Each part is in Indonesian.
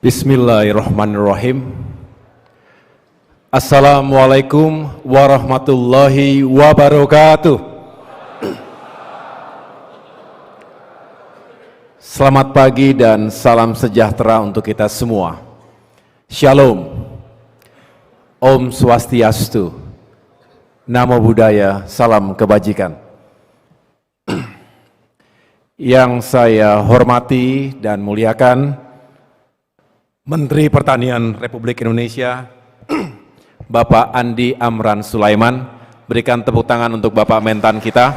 Bismillahirrahmanirrahim. Assalamualaikum warahmatullahi wabarakatuh. Selamat pagi dan salam sejahtera untuk kita semua. Shalom. Om Swastiastu. Namo Buddhaya, salam kebajikan. Yang saya hormati dan muliakan Menteri Pertanian Republik Indonesia, Bapak Andi Amran Sulaiman. Berikan tepuk tangan untuk Bapak Mentan kita.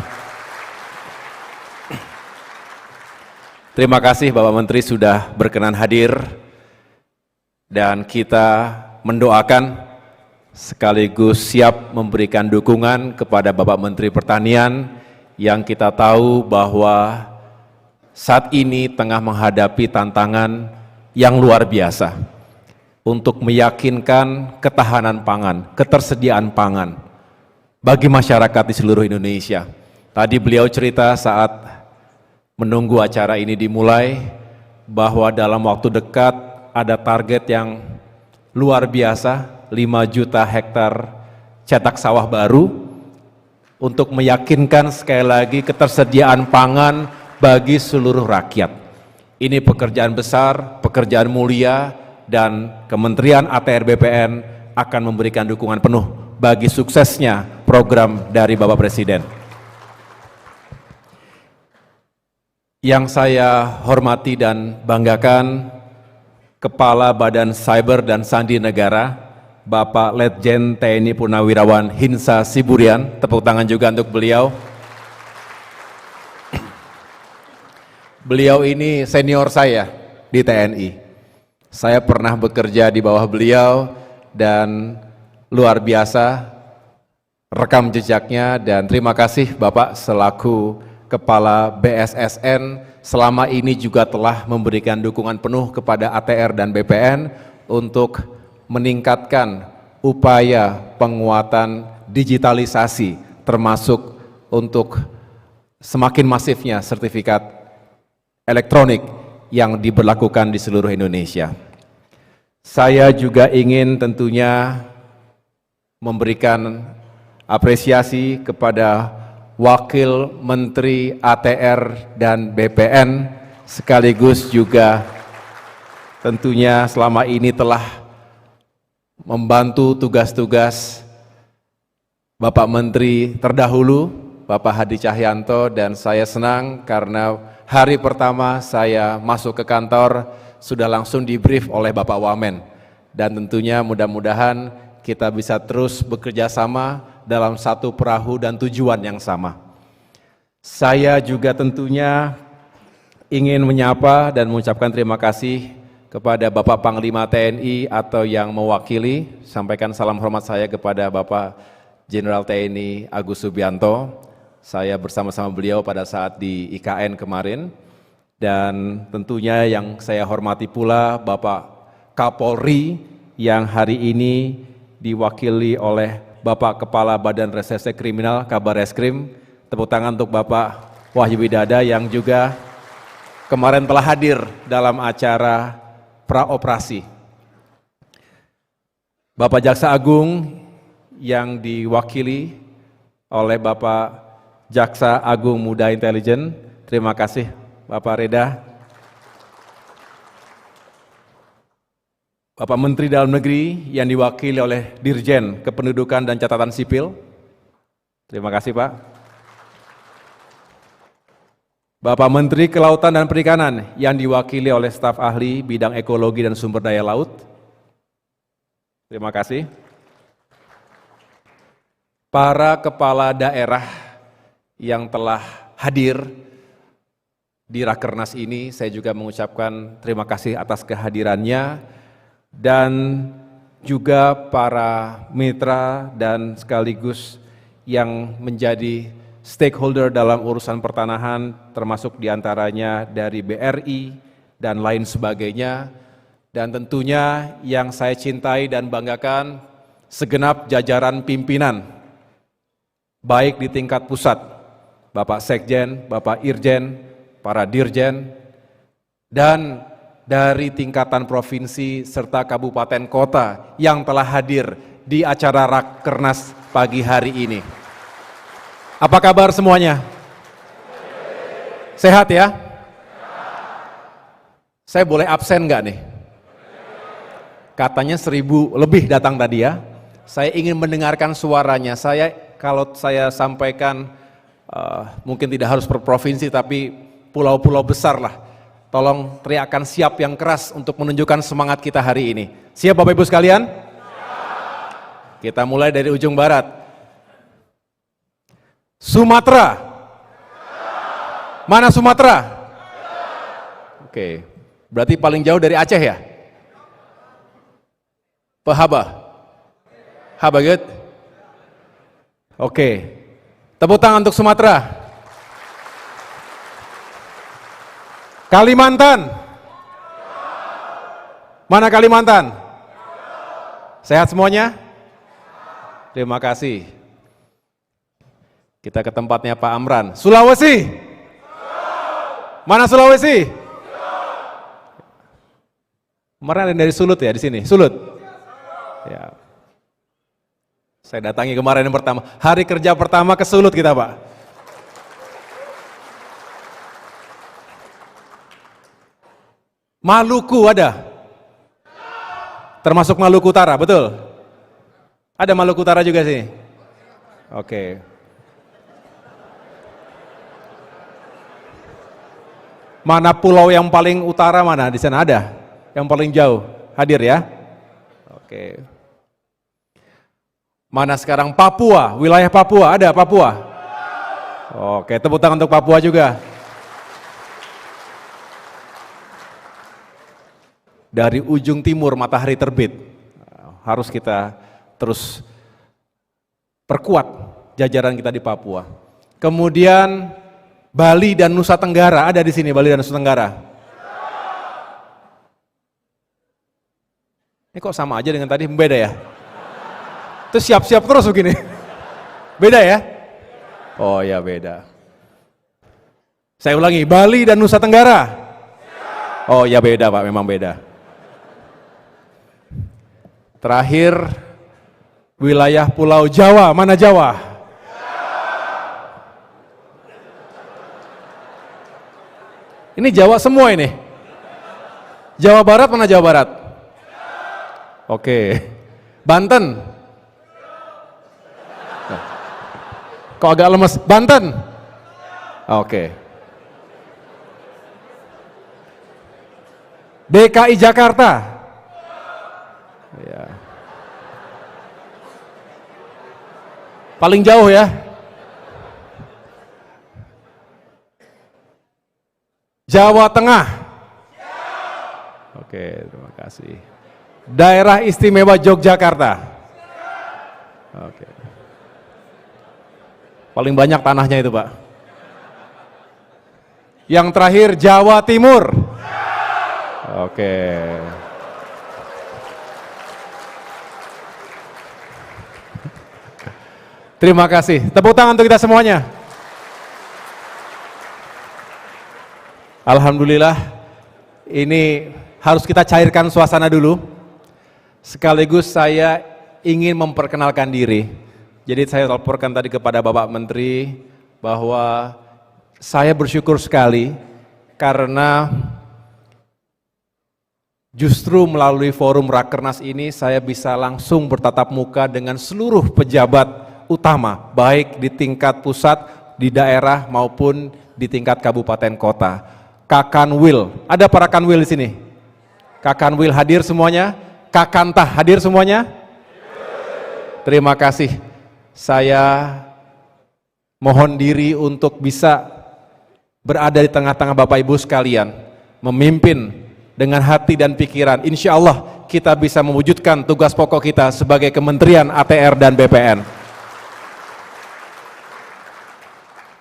Terima kasih Bapak Menteri sudah berkenan hadir, dan kita mendoakan sekaligus siap memberikan dukungan kepada Bapak Menteri Pertanian yang kita tahu bahwa saat ini tengah menghadapi tantangan yang luar biasa untuk meyakinkan ketahanan pangan, ketersediaan pangan bagi masyarakat di seluruh Indonesia. Tadi beliau cerita saat menunggu acara ini dimulai bahwa dalam waktu dekat ada target yang luar biasa, 5 juta hektar cetak sawah baru untuk meyakinkan sekali lagi ketersediaan pangan bagi seluruh rakyat. Ini pekerjaan besar, pekerjaan mulia, dan Kementerian ATR BPN akan memberikan dukungan penuh bagi suksesnya program dari Bapak Presiden. Yang saya hormati dan banggakan, Kepala Badan Cyber dan Sandi Negara, Bapak Letjen TNI Purnawirawan Hinsa Siburian. Tepuk tangan juga untuk beliau. Beliau ini senior saya di TNI. Saya pernah bekerja di bawah beliau dan luar biasa rekam jejaknya, dan terima kasih Bapak selaku Kepala BSSN selama ini juga telah memberikan dukungan penuh kepada ATR dan BPN untuk meningkatkan upaya penguatan digitalisasi, termasuk untuk semakin masifnya sertifikat elektronik yang diberlakukan di seluruh Indonesia. Saya juga ingin tentunya memberikan apresiasi kepada Wakil Menteri ATR dan BPN, sekaligus juga tentunya selama ini telah membantu tugas-tugas Bapak Menteri terdahulu, Bapak Hadi Cahyanto, dan saya senang karena hari pertama saya masuk ke kantor sudah langsung di-brief oleh Bapak Wamen, dan tentunya mudah-mudahan kita bisa terus bekerja sama dalam satu perahu dan tujuan yang sama. Saya juga tentunya ingin menyapa dan mengucapkan terima kasih kepada Bapak Panglima TNI atau yang mewakili, sampaikan salam hormat saya kepada Bapak Jenderal TNI Agus Subianto. Saya bersama-sama beliau pada saat di IKN kemarin, dan tentunya yang saya hormati pula Bapak Kapolri yang hari ini diwakili oleh Bapak Kepala Badan Reserse Kriminal Kabar Reskrim. Tepuk tangan untuk Bapak Wahyu Widada yang juga kemarin telah hadir dalam acara praoperasi. Bapak Jaksa Agung yang diwakili oleh Bapak Jaksa Agung Muda Intelijen, terima kasih Bapak Reda. Bapak Menteri Dalam Negeri yang diwakili oleh Dirjen Kependudukan dan Catatan Sipil, terima kasih Pak. Bapak Menteri Kelautan dan Perikanan yang diwakili oleh staf ahli bidang ekologi dan sumber daya laut, terima kasih. Para kepala daerah yang telah hadir di Rakernas ini, saya juga mengucapkan terima kasih atas kehadirannya, dan juga para mitra dan sekaligus yang menjadi stakeholder dalam urusan pertanahan, termasuk diantaranya dari BRI dan lain sebagainya, dan tentunya yang saya cintai dan banggakan segenap jajaran pimpinan, baik di tingkat pusat, Bapak Sekjen, Bapak Irjen, para Dirjen, dan dari tingkatan provinsi serta kabupaten kota yang telah hadir di acara Rakernas pagi hari ini. Apa kabar semuanya? Sehat ya? Saya boleh absen nggak nih? Katanya 1000 lebih datang tadi ya. Saya ingin mendengarkan suaranya. Kalau saya sampaikan mungkin tidak harus per provinsi tapi pulau-pulau besar lah. Tolong teriakan siap yang keras untuk menunjukkan semangat kita hari ini. Siap Bapak Ibu sekalian? Siap. Kita mulai dari ujung barat. Sumatera. Mana Sumatera? Oke, berarti paling jauh dari Aceh ya? Pahaba. Habaget. Oke. Tepuk tangan untuk Sumatera. Kalimantan. Mana Kalimantan? Sehat semuanya? Terima kasih. Kita ke tempatnya Pak Amran. Sulawesi. Mana Sulawesi? Kemarin ada yang dari Sulut ya di sini. Sulut. Ya. Saya datangi kemarin yang pertama. Hari kerja pertama ke Sulut kita Pak. Maluku ada? Termasuk Maluku Utara, betul? Ada Maluku Utara juga sih? Oke. Mana pulau yang paling utara mana? Di sana ada? Yang paling jauh? Hadir ya? Oke. Mana sekarang Papua? Wilayah Papua, ada Papua? Oke, tepuk tangan untuk Papua juga. Dari ujung timur matahari terbit, harus kita terus perkuat jajaran kita di Papua. Kemudian Bali dan Nusa Tenggara, ada di sini Bali dan Nusa Tenggara. Ini kok sama aja dengan tadi, beda ya? Terus siap-siap terus begini. Beda ya? Oh ya beda. Saya ulangi, Bali dan Nusa Tenggara. Oh ya beda Pak, memang beda. Terakhir, wilayah Pulau Jawa, mana Jawa? Ini Jawa semua ini. Jawa Barat, mana Jawa Barat? Oke. Banten? Kok agak lemes? Banten? Oke. DKI Jakarta? Ya. Paling jauh ya. Jawa Tengah. Oke, terima kasih. Daerah Istimewa Yogyakarta. Oke. Paling banyak tanahnya itu, Pak. Yang terakhir Jawa Timur. Oke. Terima kasih. Tepuk tangan untuk kita semuanya. Alhamdulillah, ini harus kita cairkan suasana dulu. Sekaligus saya ingin memperkenalkan diri. Jadi saya laporkan tadi kepada Bapak Menteri bahwa saya bersyukur sekali karena justru melalui forum Rakernas ini saya bisa langsung bertatap muka dengan seluruh pejabat utama, baik di tingkat pusat, di daerah maupun di tingkat kabupaten kota. Kakanwil, ada para Kanwil di sini? Kakanwil hadir semuanya? Kakantah hadir semuanya? Terima kasih. Saya mohon diri untuk bisa berada di tengah-tengah Bapak Ibu sekalian, memimpin dengan hati dan pikiran. Insya Allah kita bisa mewujudkan tugas pokok kita sebagai Kementerian ATR dan BPN.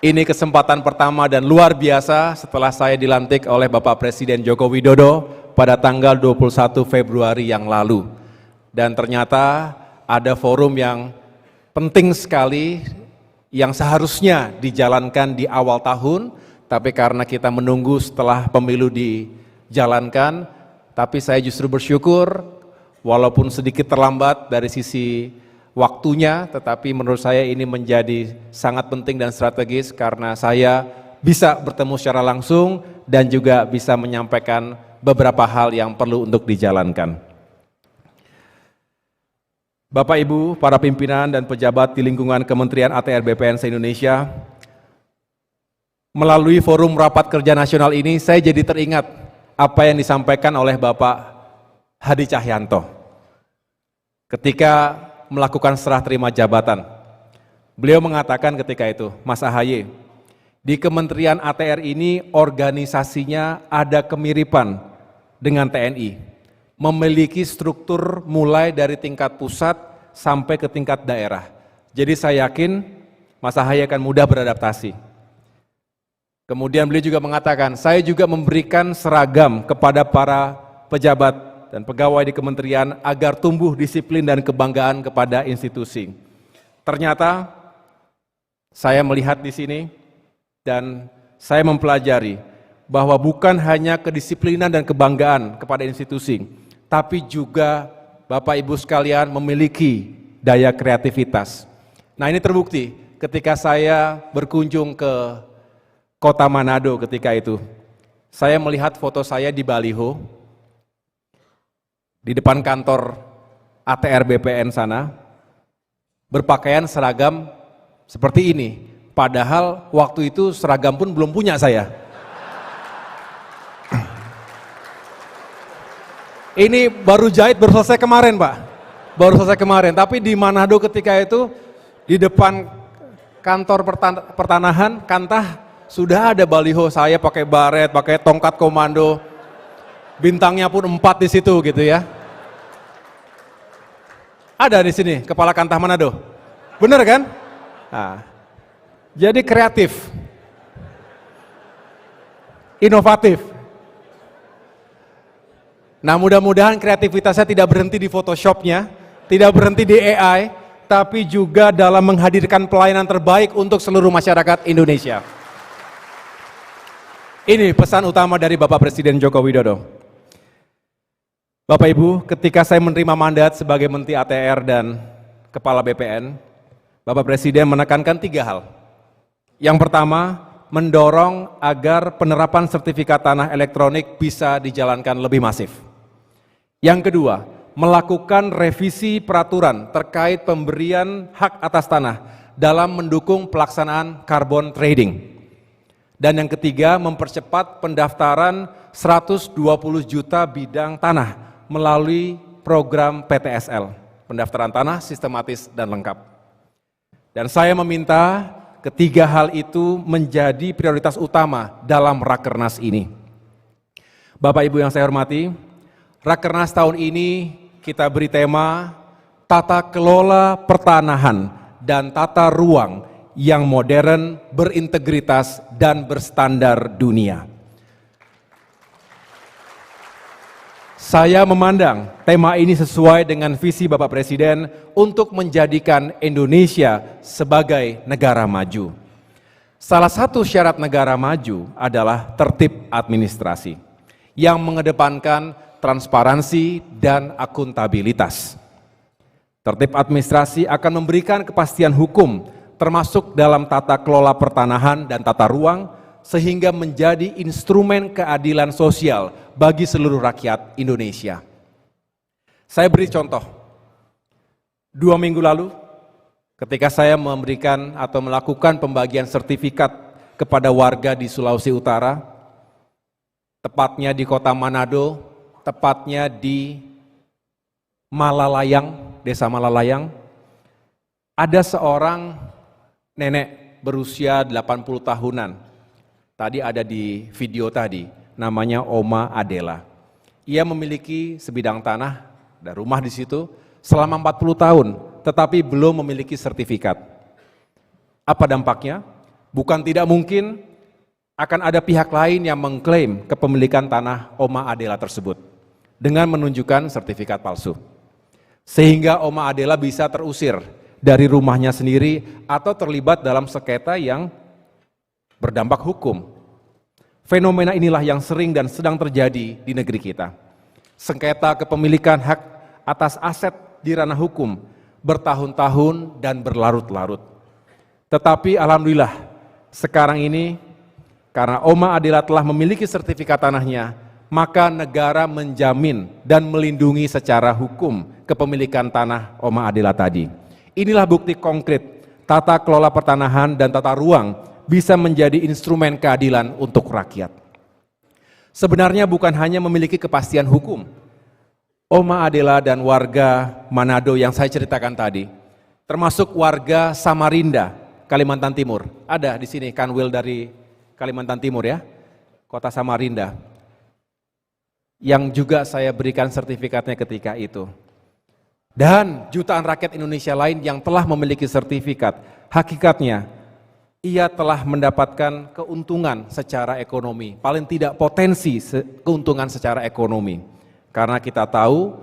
Ini kesempatan pertama dan luar biasa setelah saya dilantik oleh Bapak Presiden Joko Widodo pada tanggal 21 Februari yang lalu. Dan ternyata ada forum yang penting sekali yang seharusnya dijalankan di awal tahun, tapi karena kita menunggu setelah pemilu dijalankan, Tapi saya justru bersyukur, walaupun sedikit terlambat dari sisi waktunya, tetapi menurut saya ini menjadi sangat penting dan strategis karena saya bisa bertemu secara langsung dan juga bisa menyampaikan beberapa hal yang perlu untuk dijalankan. Bapak Ibu, para pimpinan dan pejabat di lingkungan Kementerian ATR BPN se-Indonesia, melalui forum rapat kerja nasional ini saya jadi teringat apa yang disampaikan oleh Bapak Hadi Cahyanto ketika melakukan serah terima jabatan. Beliau mengatakan ketika itu, Mas AHY, di Kementerian ATR ini organisasinya ada kemiripan dengan TNI, memiliki struktur mulai dari tingkat pusat sampai ke tingkat daerah. Jadi saya yakin Mas AHY akan mudah beradaptasi. Kemudian beliau juga mengatakan, saya juga memberikan seragam kepada para pejabat dan pegawai di kementerian agar tumbuh disiplin dan kebanggaan kepada institusi. Ternyata saya melihat di sini dan saya mempelajari bahwa bukan hanya kedisiplinan dan kebanggaan kepada institusi, tapi juga Bapak Ibu sekalian memiliki daya kreativitas. Nah, ini terbukti ketika saya berkunjung ke Kota Manado ketika itu. Saya melihat foto saya di baliho, di depan kantor ATR BPN sana, berpakaian seragam seperti ini. Padahal waktu itu seragam pun belum punya saya. Ini baru jahit, baru selesai kemarin Pak. Baru selesai kemarin, tapi di Manado ketika itu, di depan kantor pertanahan, Kantah, sudah ada baliho saya pakai baret, pakai tongkat komando, bintangnya pun 4 di situ gitu ya. Ada di sini kepala Kantah Manado, bener kan? Nah, jadi kreatif, inovatif. Nah, mudah-mudahan kreativitasnya tidak berhenti di Photoshopnya, tidak berhenti di AI, tapi juga dalam menghadirkan pelayanan terbaik untuk seluruh masyarakat Indonesia. Ini pesan utama dari Bapak Presiden Joko Widodo. Bapak Ibu, ketika saya menerima mandat sebagai Menteri ATR dan Kepala BPN, Bapak Presiden menekankan 3 hal. Yang pertama, mendorong agar penerapan sertifikat tanah elektronik bisa dijalankan lebih masif. Yang kedua, melakukan revisi peraturan terkait pemberian hak atas tanah dalam mendukung pelaksanaan carbon trading. Dan yang ketiga, mempercepat pendaftaran 120 juta bidang tanah melalui program PTSL, pendaftaran tanah sistematis dan lengkap. Dan saya meminta ketiga hal itu menjadi prioritas utama dalam Rakernas ini. Bapak Ibu yang saya hormati, Rakernas tahun ini kita beri tema Tata Kelola Pertanahan dan Tata Ruang yang modern, berintegritas, dan berstandar dunia. Saya memandang tema ini sesuai dengan visi Bapak Presiden untuk menjadikan Indonesia sebagai negara maju. Salah satu syarat negara maju adalah tertib administrasi yang mengedepankan transparansi dan akuntabilitas. Tertib administrasi akan memberikan kepastian hukum termasuk dalam tata kelola pertanahan dan tata ruang, sehingga menjadi instrumen keadilan sosial bagi seluruh rakyat Indonesia. Saya beri contoh, 2 minggu lalu, ketika saya memberikan atau melakukan pembagian sertifikat kepada warga di Sulawesi Utara, tepatnya di Kota Manado, tepatnya di Malalayang, Desa Malalayang, ada seorang nenek berusia 80 tahunan, tadi ada di video tadi, namanya Oma Adela. Ia memiliki sebidang tanah dan rumah di situ selama 40 tahun, tetapi belum memiliki sertifikat. Apa dampaknya? Bukan tidak mungkin akan ada pihak lain yang mengklaim kepemilikan tanah Oma Adela tersebut dengan menunjukkan sertifikat palsu. Sehingga Oma Adela bisa terusir dari rumahnya sendiri atau terlibat dalam sengketa yang berdampak hukum. Fenomena inilah yang sering dan sedang terjadi di negeri kita. sengketa kepemilikan hak atas aset di ranah hukum bertahun-tahun dan berlarut-larut. Tetapi alhamdulillah, sekarang ini karena Oma Adila telah memiliki sertifikat tanahnya, maka negara menjamin dan melindungi secara hukum kepemilikan tanah Oma Adila tadi. Inilah bukti konkret tata kelola pertanahan dan tata ruang bisa menjadi instrumen keadilan untuk rakyat. Sebenarnya bukan hanya memiliki kepastian hukum, Oma Adila dan warga Manado yang saya ceritakan tadi, termasuk warga Samarinda, Kalimantan Timur. Ada di sini Kanwil dari Kalimantan Timur ya, kota Samarinda, yang juga saya berikan sertifikatnya ketika itu. Dan jutaan rakyat Indonesia lain yang telah memiliki sertifikat, hakikatnya ia telah mendapatkan keuntungan secara ekonomi, paling tidak potensi keuntungan secara ekonomi. Karena kita tahu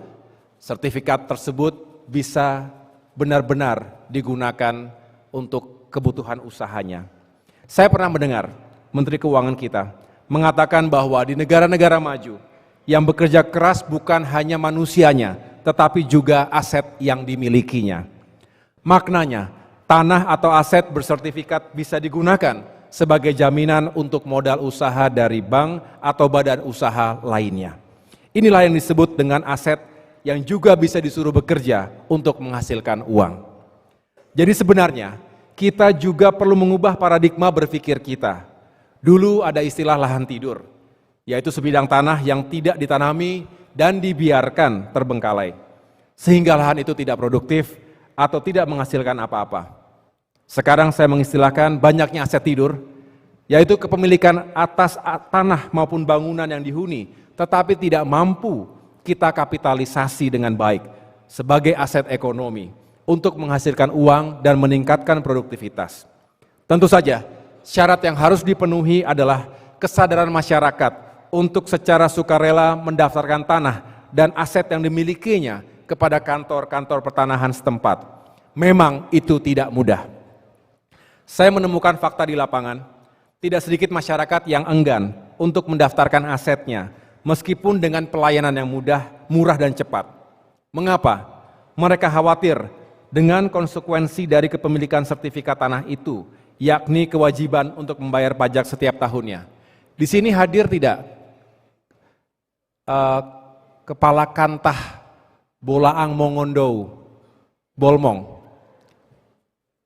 sertifikat tersebut bisa benar-benar digunakan untuk kebutuhan usahanya. Saya pernah mendengar Menteri Keuangan kita mengatakan bahwa di negara-negara maju yang bekerja keras bukan hanya manusianya, tetapi juga aset yang dimilikinya. Maknanya, tanah atau aset bersertifikat bisa digunakan sebagai jaminan untuk modal usaha dari bank atau badan usaha lainnya. Inilah yang disebut dengan aset yang juga bisa disuruh bekerja untuk menghasilkan uang. Jadi sebenarnya, kita juga perlu mengubah paradigma berpikir kita. Dulu ada istilah lahan tidur, yaitu sebidang tanah yang tidak ditanami dan dibiarkan terbengkalai, sehingga lahan itu tidak produktif atau tidak menghasilkan apa-apa. Sekarang saya mengistilahkan banyaknya aset tidur, yaitu kepemilikan atas tanah maupun bangunan yang dihuni, tetapi tidak mampu kita kapitalisasi dengan baik sebagai aset ekonomi untuk menghasilkan uang dan meningkatkan produktivitas. Tentu saja, syarat yang harus dipenuhi adalah kesadaran masyarakat untuk secara sukarela mendaftarkan tanah dan aset yang dimilikinya kepada kantor-kantor pertanahan setempat. Memang itu tidak mudah. Saya menemukan fakta di lapangan, tidak sedikit masyarakat yang enggan untuk mendaftarkan asetnya, meskipun dengan pelayanan yang mudah, murah dan cepat. Mengapa? Mereka khawatir dengan konsekuensi dari kepemilikan sertifikat tanah itu, yakni kewajiban untuk membayar pajak setiap tahunnya. Di sini hadir tidak Kepala Kantah Bolaang Mongondo Bolmong.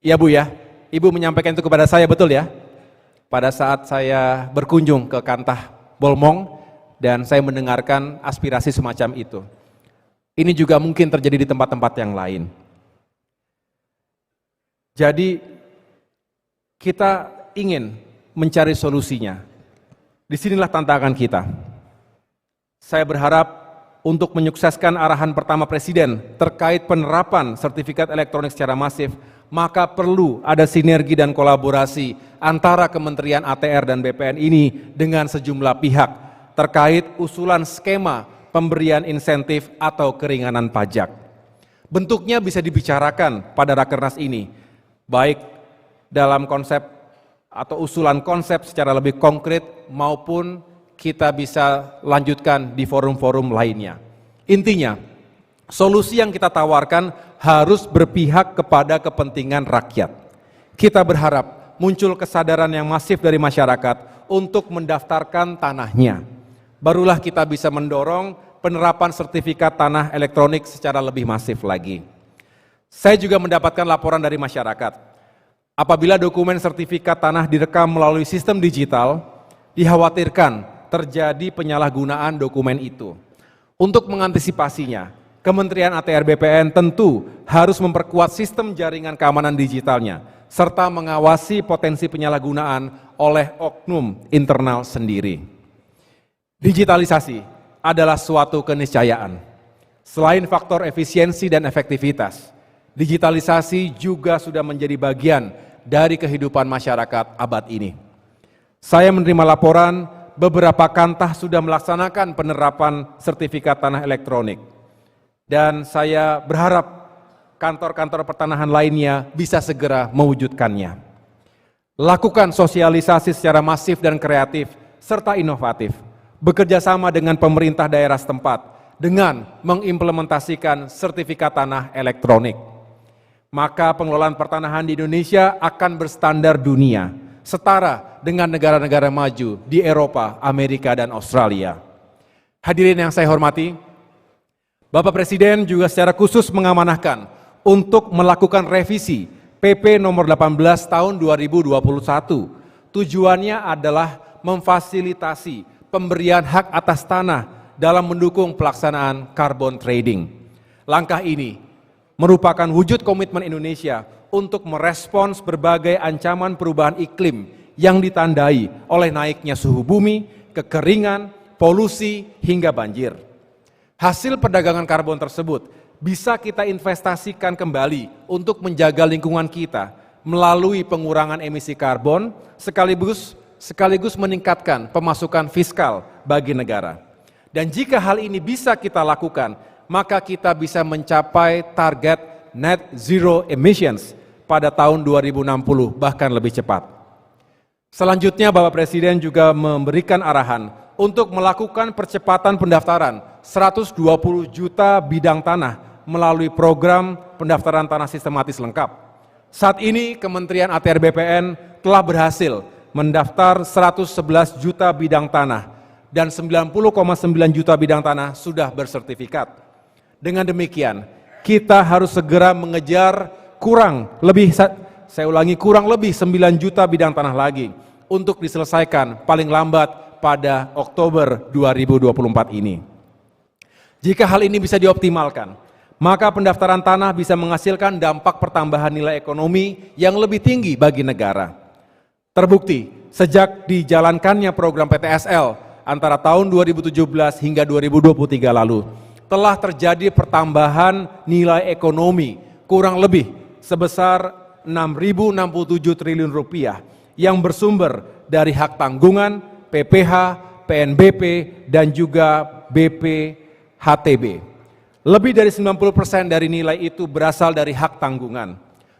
Iya Bu ya, Ibu menyampaikan itu kepada saya, betul ya? Pada saat saya berkunjung ke Kantah Bolmong dan saya mendengarkan aspirasi semacam itu. Ini juga mungkin terjadi di tempat-tempat yang lain. Jadi kita ingin mencari solusinya. Disinilah tantangan kita. Saya berharap untuk menyukseskan arahan pertama Presiden terkait penerapan sertifikat elektronik secara masif, maka perlu ada sinergi dan kolaborasi antara Kementerian ATR dan BPN ini dengan sejumlah pihak terkait usulan skema pemberian insentif atau keringanan pajak. Bentuknya bisa dibicarakan pada Rakernas ini, baik dalam konsep atau usulan konsep secara lebih konkret maupun kita bisa lanjutkan di forum-forum lainnya. Intinya, solusi yang kita tawarkan harus berpihak kepada kepentingan rakyat. Kita berharap muncul kesadaran yang masif dari masyarakat untuk mendaftarkan tanahnya. Barulah kita bisa mendorong penerapan sertifikat tanah elektronik secara lebih masif lagi. Saya juga mendapatkan laporan dari masyarakat. Apabila dokumen sertifikat tanah direkam melalui sistem digital, dikhawatirkan terjadi penyalahgunaan dokumen itu. Untuk mengantisipasinya, Kementerian ATR BPN tentu harus memperkuat sistem jaringan keamanan digitalnya, serta mengawasi potensi penyalahgunaan oleh oknum internal sendiri. Digitalisasi adalah suatu keniscayaan. Selain faktor efisiensi dan efektivitas, digitalisasi juga sudah menjadi bagian dari kehidupan masyarakat abad ini. Saya menerima laporan beberapa kantah sudah melaksanakan penerapan sertifikat tanah elektronik. Dan saya berharap kantor-kantor pertanahan lainnya bisa segera mewujudkannya. Lakukan sosialisasi secara masif dan kreatif, serta inovatif. Bekerja sama dengan pemerintah daerah setempat, dengan mengimplementasikan sertifikat tanah elektronik. Maka pengelolaan pertanahan di Indonesia akan berstandar dunia, setara dengan negara-negara maju di Eropa, Amerika, dan Australia. Hadirin yang saya hormati, Bapak Presiden juga secara khusus mengamanahkan untuk melakukan revisi PP nomor 18 tahun 2021. Tujuannya adalah memfasilitasi pemberian hak atas tanah dalam mendukung pelaksanaan carbon trading. Langkah ini merupakan wujud komitmen Indonesia untuk merespons berbagai ancaman perubahan iklim yang ditandai oleh naiknya suhu bumi, kekeringan, polusi, hingga banjir. Hasil perdagangan karbon tersebut bisa kita investasikan kembali untuk menjaga lingkungan kita melalui pengurangan emisi karbon sekaligus meningkatkan pemasukan fiskal bagi negara. Dan jika hal ini bisa kita lakukan, maka kita bisa mencapai target net zero emissions pada tahun 2060 bahkan lebih cepat. Selanjutnya Bapak Presiden juga memberikan arahan untuk melakukan percepatan pendaftaran 120 juta bidang tanah melalui program pendaftaran tanah sistematis lengkap. Saat ini Kementerian ATR BPN telah berhasil mendaftar 111 juta bidang tanah dan 90,9 juta bidang tanah sudah bersertifikat. Dengan demikian, kita harus segera mengejar kurang lebih 9 juta bidang tanah lagi untuk diselesaikan paling lambat pada Oktober 2024 ini. Jika hal ini bisa dioptimalkan, maka pendaftaran tanah bisa menghasilkan dampak pertambahan nilai ekonomi yang lebih tinggi bagi negara. Terbukti, sejak dijalankannya program PTSL antara tahun 2017 hingga 2023 lalu, telah terjadi pertambahan nilai ekonomi kurang lebih sebesar 6.067 triliun rupiah yang bersumber dari hak tanggungan, PPH, PNBP, dan juga BPHTB. Lebih dari 90% dari nilai itu berasal dari hak tanggungan.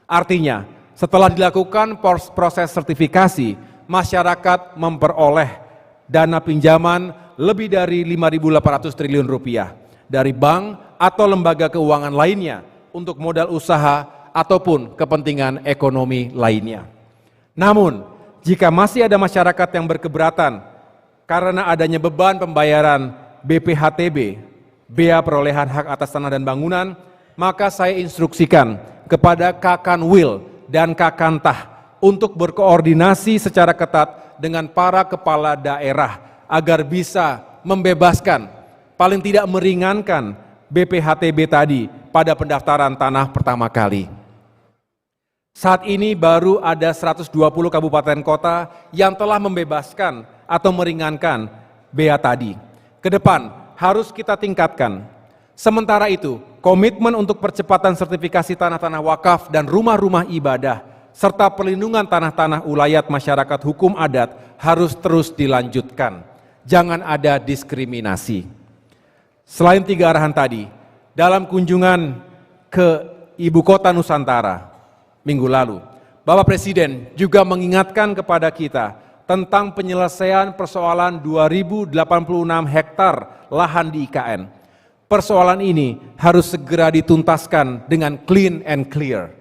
Artinya, setelah dilakukan proses sertifikasi, masyarakat memperoleh dana pinjaman lebih dari 5.800 triliun rupiah dari bank atau lembaga keuangan lainnya untuk modal usaha ataupun kepentingan ekonomi lainnya. Namun, jika masih ada masyarakat yang berkeberatan karena adanya beban pembayaran BPHTB, bea perolehan hak atas tanah dan bangunan, maka saya instruksikan kepada Kakanwil dan Kakantah untuk berkoordinasi secara ketat dengan para kepala daerah agar bisa membebaskan, paling tidak meringankan BPHTB tadi pada pendaftaran tanah pertama kali. Saat ini baru ada 120 kabupaten kota yang telah membebaskan atau meringankan bea tadi. Ke depan harus kita tingkatkan. Sementara itu, komitmen untuk percepatan sertifikasi tanah-tanah wakaf dan rumah-rumah ibadah serta perlindungan tanah-tanah ulayat masyarakat hukum adat harus terus dilanjutkan. Jangan ada diskriminasi. Selain 3 arahan tadi, dalam kunjungan ke Ibu Kota Nusantara minggu lalu, Bapak Presiden juga mengingatkan kepada kita tentang penyelesaian persoalan 2086 hektar lahan di IKN. Persoalan ini harus segera dituntaskan dengan clean and clear,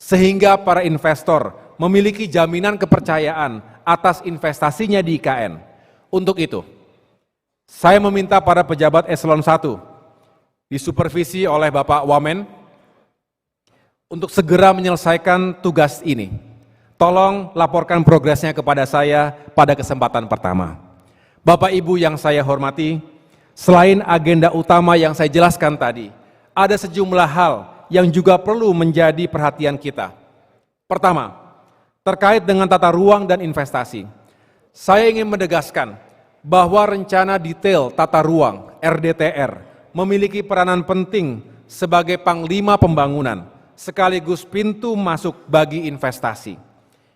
sehingga para investor memiliki jaminan kepercayaan atas investasinya di IKN. Untuk itu, saya meminta para pejabat eselon 1 disupervisi oleh Bapak Wamen untuk segera menyelesaikan tugas ini. Tolong laporkan progresnya kepada saya pada kesempatan pertama. Bapak Ibu yang saya hormati, selain agenda utama yang saya jelaskan tadi, ada sejumlah hal yang juga perlu menjadi perhatian kita. Pertama, terkait dengan tata ruang dan investasi. Saya ingin menegaskan bahwa rencana detail tata ruang RDTR memiliki peranan penting sebagai panglima pembangunan sekaligus pintu masuk bagi investasi.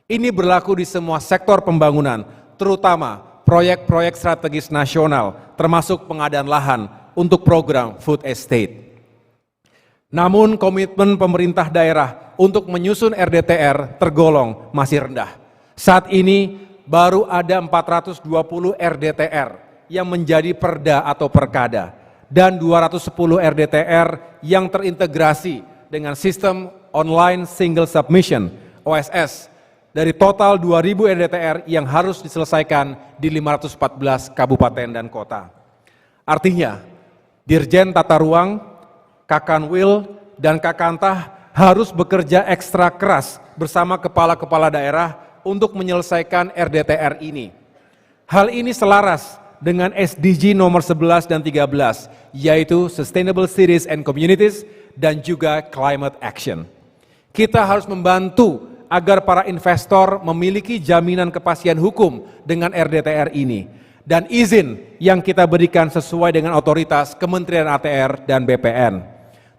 Ini berlaku di semua sektor pembangunan, terutama proyek-proyek strategis nasional termasuk pengadaan lahan untuk program food estate. Namun komitmen pemerintah daerah untuk menyusun RDTR tergolong masih rendah. Saat ini baru ada 420 RDTR yang menjadi perda atau perkada, dan 210 RDTR yang terintegrasi dengan sistem Online Single Submission OSS dari total 2.000 RDTR yang harus diselesaikan di 514 kabupaten dan kota. Artinya, Dirjen Tata Ruang, Kakanwil, dan Kakantah harus bekerja ekstra keras bersama kepala-kepala daerah untuk menyelesaikan RDTR ini. Hal ini selaras dengan SDG nomor 11 dan 13, yaitu Sustainable Cities and Communities dan juga Climate Action. Kita harus membantu agar para investor memiliki jaminan kepastian hukum dengan RDTR ini dan izin yang kita berikan sesuai dengan otoritas Kementerian ATR dan BPN.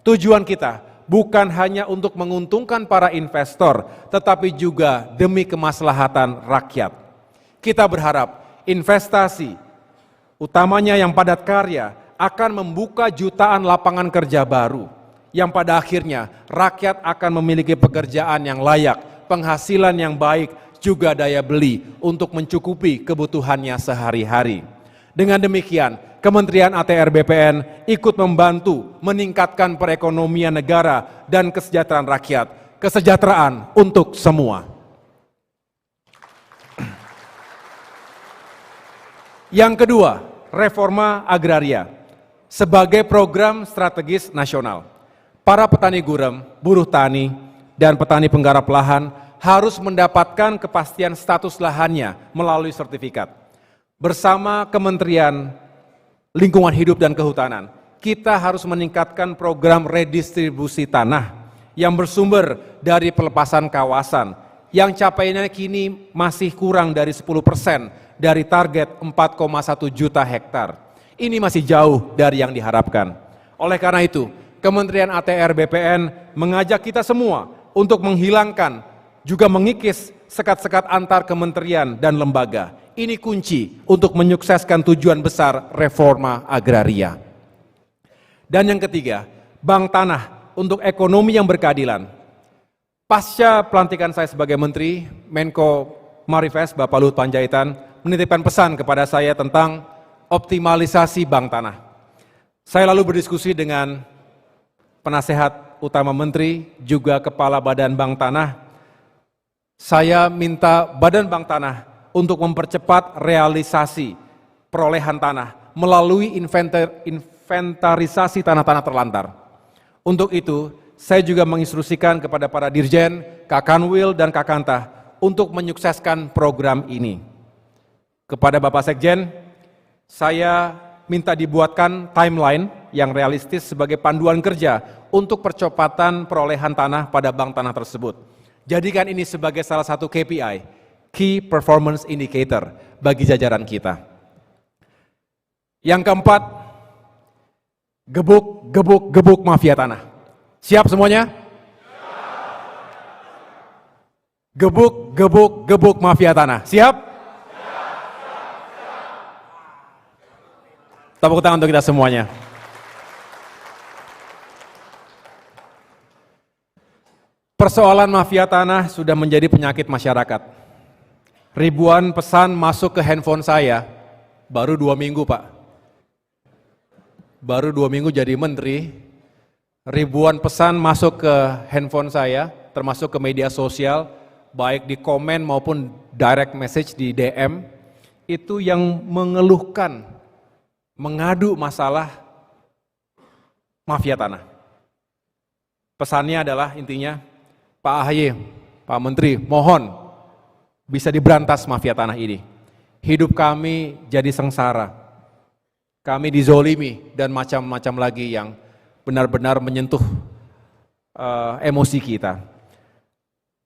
Tujuan kita bukan hanya untuk menguntungkan para investor, tetapi juga demi kemaslahatan rakyat. Kita berharap investasi, utamanya yang padat karya, akan membuka jutaan lapangan kerja baru, yang pada akhirnya rakyat akan memiliki pekerjaan yang layak, penghasilan yang baik, juga daya beli untuk mencukupi kebutuhannya sehari-hari. Dengan demikian, Kementerian ATR BPN ikut membantu meningkatkan perekonomian negara dan kesejahteraan rakyat, kesejahteraan untuk semua. Yang kedua, reforma agraria sebagai program strategis nasional. Para petani gurem, buruh tani, dan petani penggarap lahan harus mendapatkan kepastian status lahannya melalui sertifikat. Bersama Kementerian Lingkungan Hidup dan Kehutanan, kita harus meningkatkan program redistribusi tanah yang bersumber dari pelepasan kawasan yang capaiannya kini masih kurang dari 10% dari target 4,1 juta hektar. Ini masih jauh dari yang diharapkan. Oleh karena itu, Kementerian ATR BPN mengajak kita semua untuk menghilangkan, juga mengikis sekat-sekat antar kementerian dan lembaga. Ini kunci untuk menyukseskan tujuan besar reforma agraria. Dan yang ketiga, Bank Tanah untuk ekonomi yang berkeadilan. Pasca pelantikan saya sebagai Menteri, Menko Marifest, Bapak Luhut Panjaitan, menitipkan pesan kepada saya tentang optimalisasi Bank Tanah. Saya lalu berdiskusi dengan penasehat utama Menteri, juga Kepala Badan Bank Tanah. Saya minta Badan Bank Tanah untuk mempercepat realisasi perolehan tanah melalui inventarisasi tanah-tanah terlantar. Untuk itu, saya juga menginstruksikan kepada para Dirjen, Kakanwil, dan Kakantah untuk menyukseskan program ini. Kepada Bapak Sekjen, saya minta dibuatkan timeline yang realistis sebagai panduan kerja untuk percepatan perolehan tanah pada bank tanah tersebut. Jadikan ini sebagai salah satu KPI, Key Performance Indicator, bagi jajaran kita. Yang keempat, gebuk mafia tanah. Siap semuanya? Gebuk mafia tanah. Siap? Tepuk tangan untuk kita semuanya. Persoalan mafia tanah sudah menjadi penyakit masyarakat. Ribuan pesan masuk ke handphone saya, baru 2 minggu Pak. Baru 2 minggu jadi menteri, ribuan pesan masuk ke handphone saya, termasuk ke media sosial, baik di komen maupun direct message di DM, itu yang mengeluhkan, mengadu masalah mafia tanah. Pesannya adalah intinya, Pak AHY, Pak Menteri, mohon bisa diberantas mafia tanah ini. Hidup kami jadi sengsara, kami dizolimi dan macam-macam lagi yang benar-benar menyentuh emosi kita.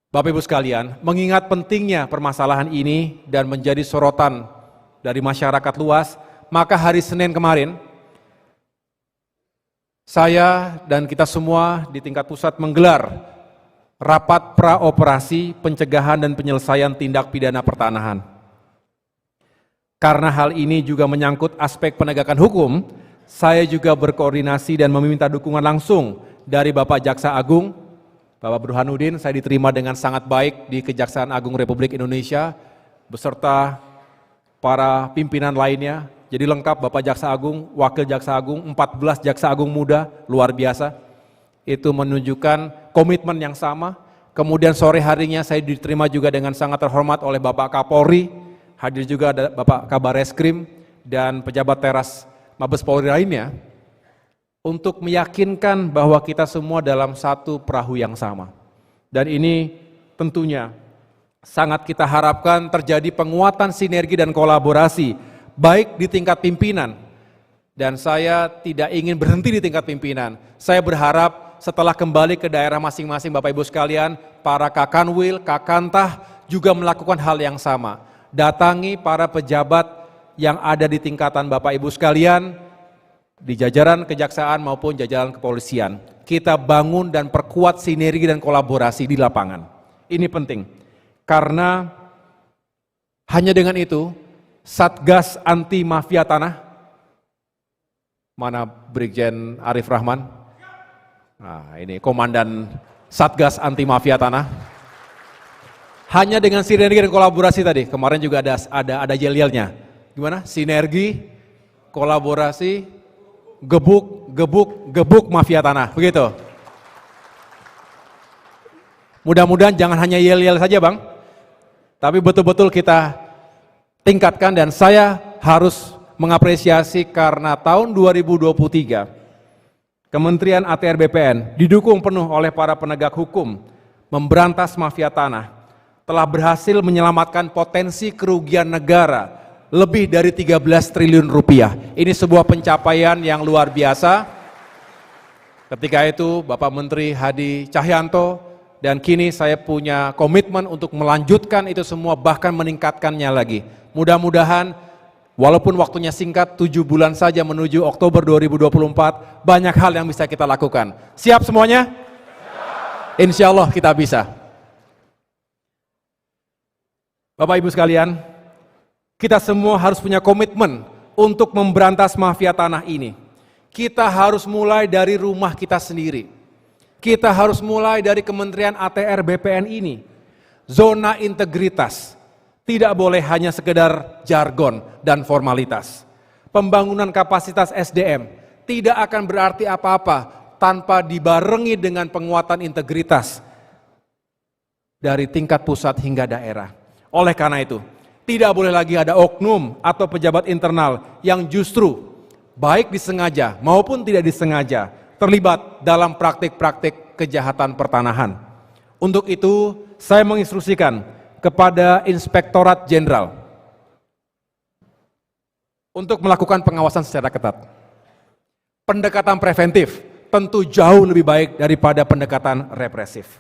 Bapak Ibu sekalian, mengingat pentingnya permasalahan ini dan menjadi sorotan dari masyarakat luas, maka hari Senin kemarin, saya dan kita semua di tingkat pusat menggelar rapat praoperasi pencegahan dan penyelesaian tindak pidana pertanahan. Karena hal ini juga menyangkut aspek penegakan hukum, saya juga berkoordinasi dan meminta dukungan langsung dari Bapak Jaksa Agung, Bapak Burhanuddin. Saya diterima dengan sangat baik di Kejaksaan Agung Republik Indonesia, beserta para pimpinan lainnya, Jadi lengkap Bapak Jaksa Agung, Wakil Jaksa Agung, 14 Jaksa Agung muda, luar biasa. Itu menunjukkan komitmen yang sama. Kemudian sore harinya saya diterima juga dengan sangat terhormat oleh Bapak Kapolri, hadir juga ada Bapak Kabar Eskrim dan pejabat teras Mabes Polri lainnya, untuk meyakinkan bahwa kita semua dalam satu perahu yang sama. Dan ini tentunya sangat kita harapkan terjadi penguatan sinergi dan kolaborasi, baik di tingkat pimpinan, dan saya tidak ingin berhenti di tingkat pimpinan. Saya berharap setelah kembali ke daerah masing-masing Bapak Ibu sekalian, para Kakanwil, Kakantah juga melakukan hal yang sama. Datangi para pejabat yang ada di tingkatan Bapak Ibu sekalian, di jajaran kejaksaan maupun jajaran kepolisian. Kita bangun dan perkuat sinergi dan kolaborasi di lapangan. Ini penting, karena hanya dengan itu, Satgas Anti Mafia Tanah, mana Brigjen Arif Rahman? Nah, ini Komandan Satgas Anti Mafia Tanah. Hanya dengan sinergi dan kolaborasi tadi, kemarin juga ada yel-yelnya. Gimana? Sinergi, kolaborasi, gebuk mafia tanah, begitu. Mudah-mudahan jangan hanya yel-yel saja Bang, tapi betul-betul kita tingkatkan. Dan saya harus mengapresiasi karena tahun 2023 Kementerian ATR BPN didukung penuh oleh para penegak hukum memberantas mafia tanah telah berhasil menyelamatkan potensi kerugian negara lebih dari 13 triliun rupiah. Ini sebuah pencapaian yang luar biasa. Ketika itu Bapak Menteri Hadi Cahyanto, dan kini saya punya komitmen untuk melanjutkan itu semua, bahkan meningkatkannya lagi. Mudah-mudahan walaupun waktunya singkat, 7 bulan saja menuju Oktober 2024, banyak hal yang bisa kita lakukan. Siap semuanya? Insya Allah kita bisa. Bapak Ibu sekalian, kita semua harus punya komitmen untuk memberantas mafia tanah ini. Kita harus mulai dari rumah kita sendiri. Kita harus mulai dari Kementerian ATR BPN ini. Zona integritas tidak boleh hanya sekedar jargon dan formalitas. Pembangunan kapasitas SDM tidak akan berarti apa-apa tanpa dibarengi dengan penguatan integritas dari tingkat pusat hingga daerah. Oleh karena itu, tidak boleh lagi ada oknum atau pejabat internal yang justru baik disengaja maupun tidak disengaja terlibat dalam praktik-praktik kejahatan pertanahan. Untuk itu, saya menginstruksikan kepada Inspektorat Jenderal untuk melakukan pengawasan secara ketat. Pendekatan preventif tentu jauh lebih baik daripada pendekatan represif.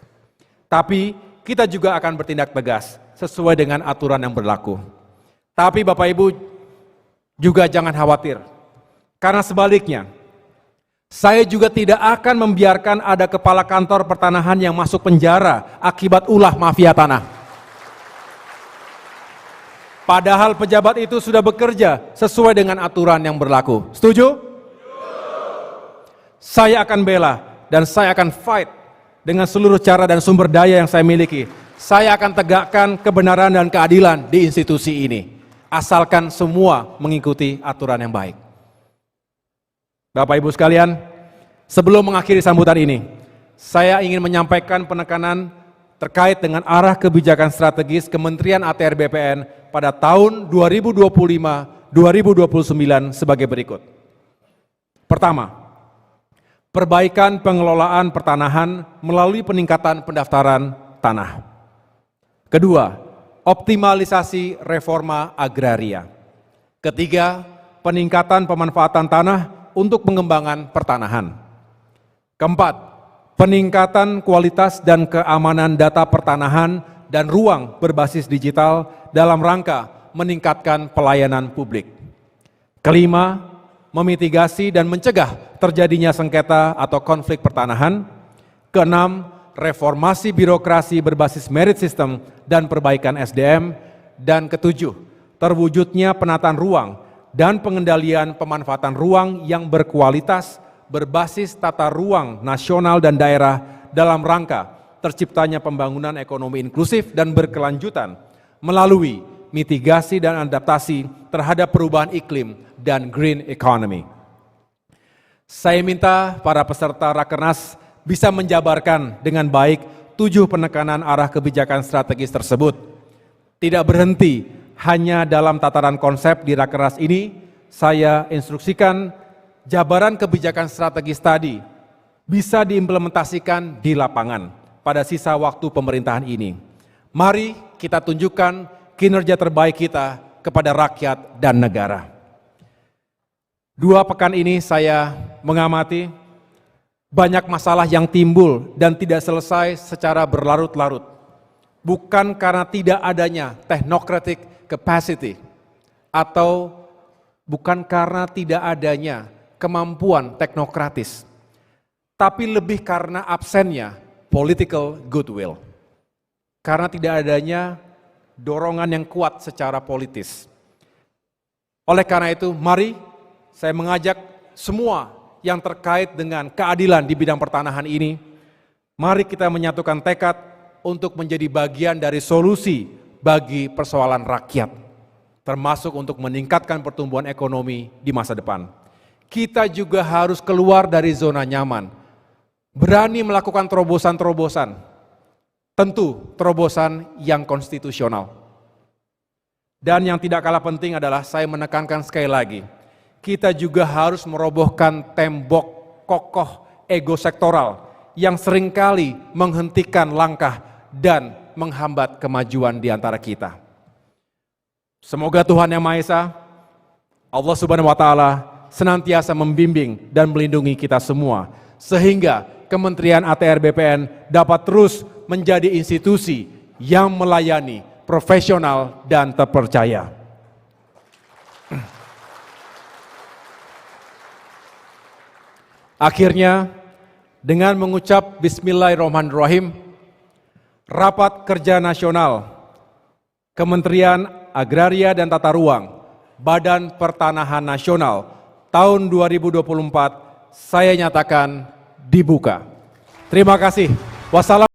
Tapi kita juga akan bertindak tegas sesuai dengan aturan yang berlaku. Tapi Bapak Ibu juga jangan khawatir, karena sebaliknya, saya juga tidak akan membiarkan ada kepala kantor pertanahan yang masuk penjara akibat ulah mafia tanah. Padahal pejabat itu sudah bekerja sesuai dengan aturan yang berlaku. Setuju? Saya akan bela dan saya akan fight dengan seluruh cara dan sumber daya yang saya miliki. Saya akan tegakkan kebenaran dan keadilan di institusi ini, asalkan semua mengikuti aturan yang baik. Bapak Ibu sekalian, sebelum mengakhiri sambutan ini, saya ingin menyampaikan penekanan terkait dengan arah kebijakan strategis Kementerian ATR BPN pada tahun 2025-2029 sebagai berikut. Pertama, perbaikan pengelolaan pertanahan melalui peningkatan pendaftaran tanah. Kedua, optimalisasi reforma agraria. Ketiga, peningkatan pemanfaatan tanah untuk pengembangan pertanahan. Keempat, peningkatan kualitas dan keamanan data pertanahan dan ruang berbasis digital dalam rangka meningkatkan pelayanan publik. Kelima, memitigasi dan mencegah terjadinya sengketa atau konflik pertanahan. Keenam, reformasi birokrasi berbasis merit system dan perbaikan SDM. Dan ketujuh, terwujudnya penataan ruang dan pengendalian pemanfaatan ruang yang berkualitas berbasis tata ruang nasional dan daerah dalam rangka terciptanya pembangunan ekonomi inklusif dan berkelanjutan melalui mitigasi dan adaptasi terhadap perubahan iklim dan green economy. Saya minta para peserta Rakernas bisa menjabarkan dengan baik 7 penekanan arah kebijakan strategis tersebut. Tidak berhenti hanya dalam tataran konsep di Rakernas ini, saya instruksikan jabaran kebijakan strategis tadi bisa diimplementasikan di lapangan pada sisa waktu pemerintahan ini. Mari kita tunjukkan kinerja terbaik kita kepada rakyat dan negara. 2 pekan ini saya mengamati banyak masalah yang timbul dan tidak selesai secara berlarut-larut. Bukan karena tidak adanya technocratic capacity atau bukan karena tidak adanya kemampuan teknokratis, tapi lebih karena absennya political goodwill. Karena tidak adanya dorongan yang kuat secara politis. Oleh karena itu, mari saya mengajak semua yang terkait dengan keadilan di bidang pertanahan ini, mari kita menyatukan tekad untuk menjadi bagian dari solusi bagi persoalan rakyat, termasuk untuk meningkatkan pertumbuhan ekonomi di masa depan. Kita juga harus keluar dari zona nyaman, berani melakukan terobosan-terobosan, tentu terobosan yang konstitusional. Dan yang tidak kalah penting adalah saya menekankan sekali lagi, kita juga harus merobohkan tembok kokoh ego sektoral yang seringkali menghentikan langkah dan menghambat kemajuan di antara kita. Semoga Tuhan Yang Maha Esa, Allah Subhanahu wa Ta'ala, senantiasa membimbing dan melindungi kita semua, sehingga Kementerian ATR BPN dapat terus menjadi institusi yang melayani, profesional, dan terpercaya. Akhirnya, dengan mengucap Bismillahirrahmanirrahim, Rapat Kerja Nasional Kementerian Agraria dan Tata Ruang Badan Pertanahan Nasional tahun 2024 saya nyatakan dibuka. Terima kasih. Wassalamualaikum.